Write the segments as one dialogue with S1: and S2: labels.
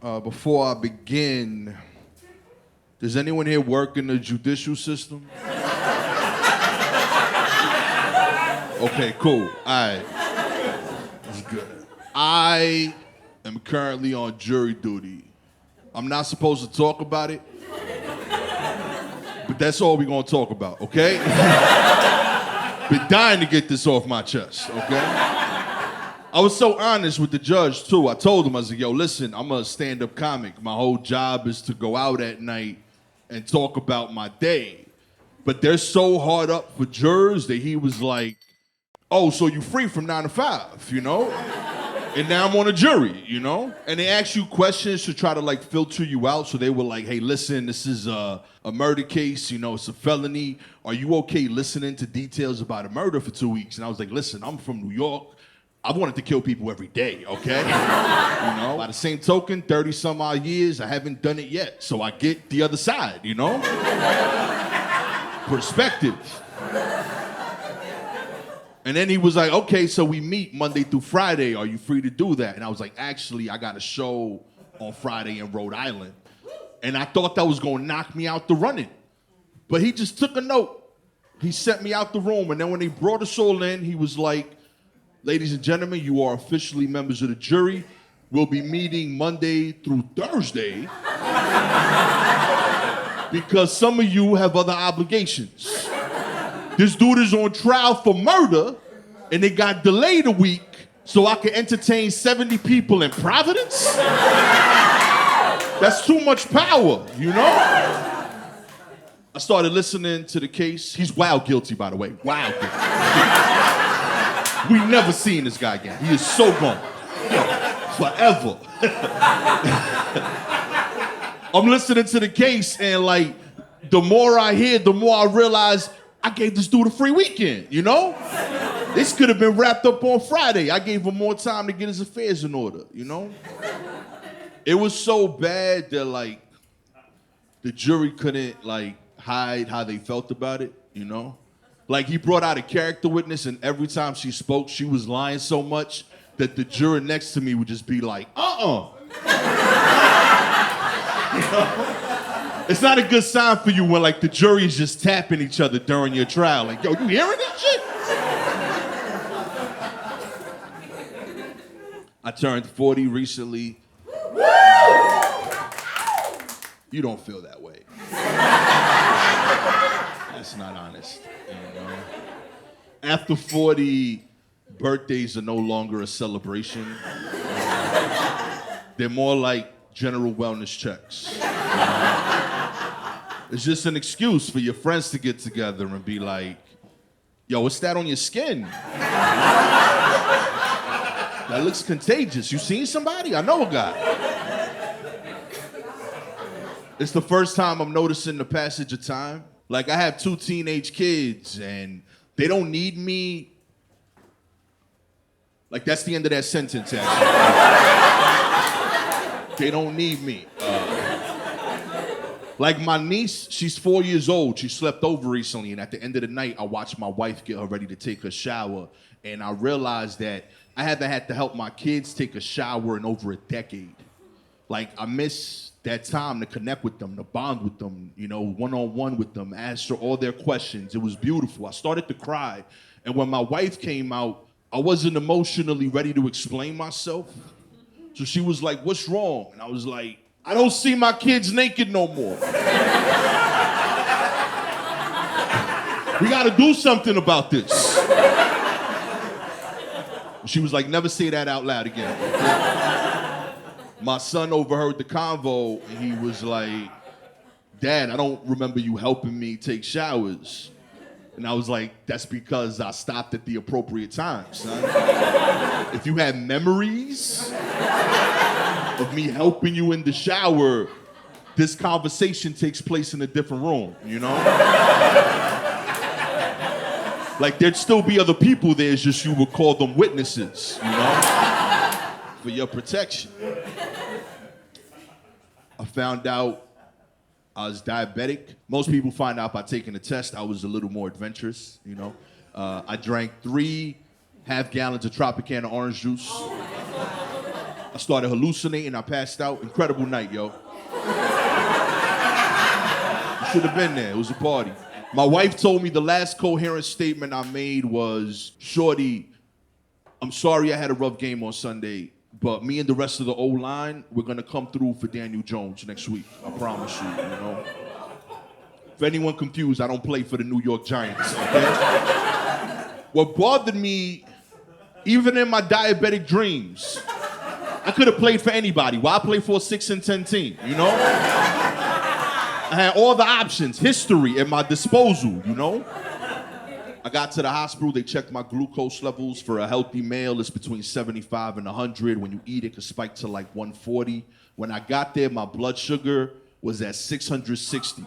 S1: Before I begin, does anyone here work in the judicial system? Okay, cool. All right. That's good. I am currently on jury duty. I'm not supposed to talk about it, but that's all we're gonna talk about, okay? Been dying to get this off my chest, okay? I was so honest with the judge, too. I told him, I was like, yo, listen, I'm a stand-up comic. My whole job is to go out at night and talk about my day. But they're so hard up for jurors that he was like, oh, so you free from 9 to 5, you know? And now I'm on a jury, you know? And they ask you questions to try to, like, filter you out. So they were like, hey, listen, this is a murder case, you know, it's a felony. Are you okay listening to details about a murder for 2 weeks? And I was like, listen, I'm from New York. I wanted to kill people every day, okay? You know, by the same token, 30-some odd years, I haven't done it yet. So I get the other side, you know? Perspective. And then he was like, okay, so we meet Monday through Friday. Are you free to do that? And I was like, actually, I got a show on Friday in Rhode Island. And I thought that was gonna knock me out the running. But he just took a note. He sent me out the room. And then when they brought us all in, he was like, ladies and gentlemen, you are officially members of the jury. We'll be meeting Monday through Thursday because some of you have other obligations. This dude is on trial for murder and they got delayed a week so I can entertain 70 people in Providence? That's too much power, you know? I started listening to the case. He's wild guilty, by the way. Wild guilty. We never seen this guy again. He is so gone. Forever. I'm listening to the case and like, the more I hear, the more I realize I gave this dude a free weekend, you know? This could have been wrapped up on Friday. I gave him more time to get his affairs in order, you know? It was so bad that like, the jury couldn't like hide how they felt about it, you know? Like, he brought out a character witness, and every time she spoke, she was lying so much that the juror next to me would just be like, You know? It's not a good sign for you when, like, the jury is just tapping each other during your trial. Like, yo, you hearing that shit? I turned 40 recently. You don't feel that way. That's not honest. You know? After 40, birthdays are no longer a celebration. They're more like general wellness checks. You know? It's just an excuse for your friends to get together and be like, yo, what's that on your skin? That looks contagious. You seen somebody? I know a guy. It's the first time I'm noticing the passage of time. Like, I have 2 teenage kids, and they don't need me. Like, that's the end of that sentence, actually. They don't need me. Like, my niece, she's 4 years old. She slept over recently, and at the end of the night, I watched my wife get her ready to take her shower, and I realized that I haven't had to help my kids take a shower in over a decade. Like, I miss that time to connect with them, to bond with them, you know, one-on-one with them, answer all their questions. It was beautiful. I started to cry. And when my wife came out, I wasn't emotionally ready to explain myself. So she was like, what's wrong? And I was like, I don't see my kids naked no more. We gotta do something about this. She was like, never say that out loud again. My son overheard the convo, and he was like, Dad, I don't remember you helping me take showers. And I was like, that's because I stopped at the appropriate time, son. If you had memories of me helping you in the shower, this conversation takes place in a different room, you know? Like, there'd still be other people there, it's just you would call them witnesses, you know? For your protection. I found out I was diabetic. Most people find out by taking a test. I was a little more adventurous, you know? I drank 3 half gallons of Tropicana orange juice. I started hallucinating, I passed out. Incredible night, yo. You should have been there, it was a party. My wife told me the last coherent statement I made was, Shorty, I'm sorry I had a rough game on Sunday, but me and the rest of the O-line, we're gonna come through for Daniel Jones next week. I promise you, you know? If anyone confused, I don't play for the New York Giants, okay? What bothered me, even in my diabetic dreams, I could have played for anybody. Why play for a 6-10 team, you know? I had all the options, history at my disposal, you know? I got to the hospital, they checked my glucose levels. For a healthy male, it's between 75 and 100. When you eat, it can spike to like 140. When I got there, my blood sugar was at 660.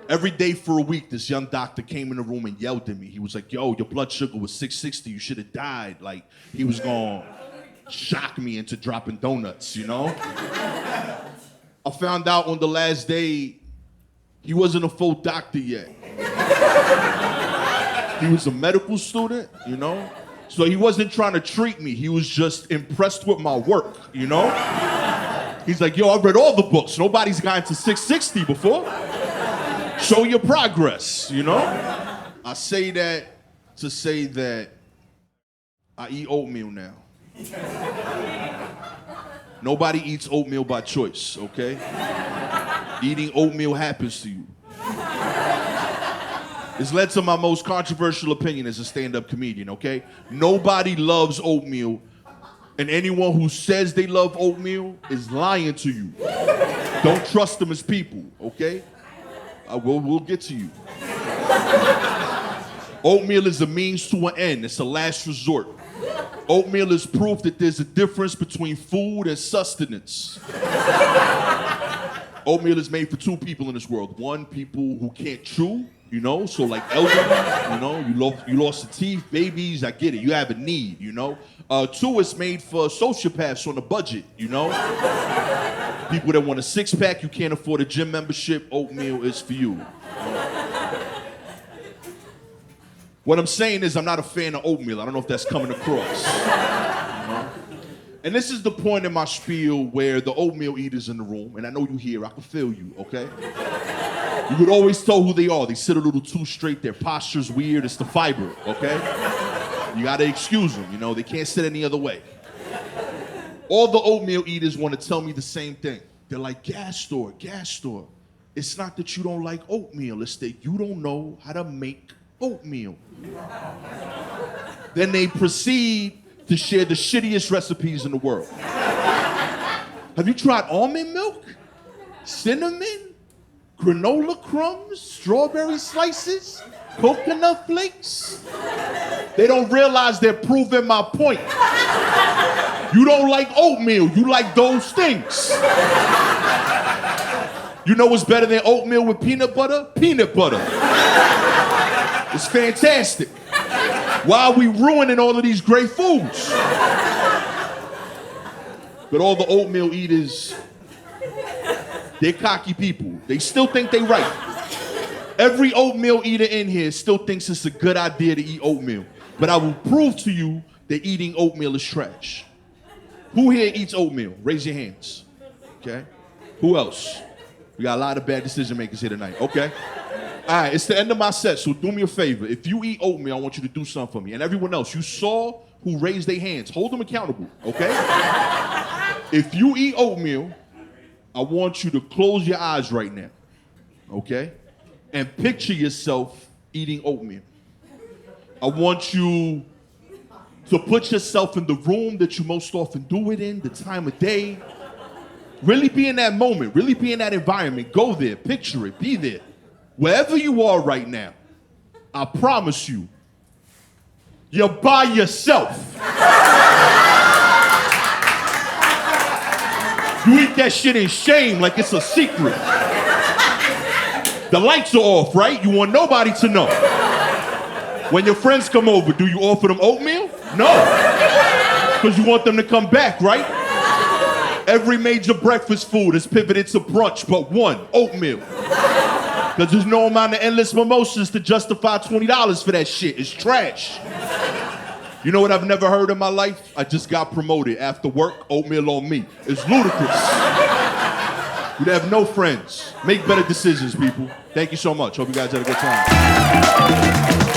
S1: Every day for a week, this young doctor came in the room and yelled at me. He was like, yo, your blood sugar was 660, you should have died. Like, he was gonna shock me into dropping donuts, you know? I found out on the last day, he wasn't a full doctor yet. He was a medical student, you know? So he wasn't trying to treat me. He was just impressed with my work, you know? He's like, yo, I read all the books. Nobody's gotten to 660 before. Show your progress, you know? I say that to say that I eat oatmeal now. Nobody eats oatmeal by choice, okay? Eating oatmeal happens to you. It's led to my most controversial opinion as a stand-up comedian, okay? Nobody loves oatmeal, and anyone who says they love oatmeal is lying to you. Don't trust them as people, okay? We'll get to you. Oatmeal is a means to an end. It's a last resort. Oatmeal is proof that there's a difference between food and sustenance. Oatmeal is made for two people in this world. One, people who can't chew, you know, so like elderly, you know, you lost your teeth, babies, I get it, you have a need, you know. Two, it's made for sociopaths on a budget, you know. People that want a six-pack, you can't afford a gym membership, oatmeal is for you. What I'm saying is I'm not a fan of oatmeal. I don't know if that's coming across. You know? And this is the point in my spiel where the oatmeal eaters in the room, and I know you here, I can feel you, okay? You could always tell who they are. They sit a little too straight, their posture's weird, it's the fiber, okay? You gotta excuse them, you know, they can't sit any other way. All the oatmeal eaters want to tell me the same thing. They're like, Gastor, it's not that you don't like oatmeal, it's that you don't know how to make oatmeal. Then they proceed to share the shittiest recipes in the world. Have you tried almond milk? Cinnamon? Granola crumbs? Strawberry slices? Coconut flakes? They don't realize they're proving my point. You don't like oatmeal, you like those things. You know what's better than oatmeal with peanut butter? Peanut butter. It's fantastic. Why are we ruining all of these great foods? But all the oatmeal eaters, they're cocky people. They still think they right. Every oatmeal eater in here still thinks it's a good idea to eat oatmeal. But I will prove to you that eating oatmeal is trash. Who here eats oatmeal? Raise your hands. Okay. Who else? We got a lot of bad decision makers here tonight. Okay. All right, it's the end of my set, so do me a favor. If you eat oatmeal, I want you to do something for me. And everyone else, you saw who raised their hands. Hold them accountable, okay? If you eat oatmeal, I want you to close your eyes right now, okay? And picture yourself eating oatmeal. I want you to put yourself in the room that you most often do it in, the time of day. Really be in that moment, really be in that environment. Go there, picture it, be there. Wherever you are right now, I promise you, you're by yourself. You eat that shit in shame like it's a secret. The lights are off, right? You want nobody to know. When your friends come over, do you offer them oatmeal? No. Because you want them to come back, right? Every major breakfast food is pivoted to brunch, but one, oatmeal. Because there's no amount of endless mimosas to justify $20 for that shit. It's trash. You know what I've never heard in my life? I just got promoted. After work, oatmeal on me. It's ludicrous. You'd have no friends. Make better decisions, people. Thank you so much. Hope you guys had a good time.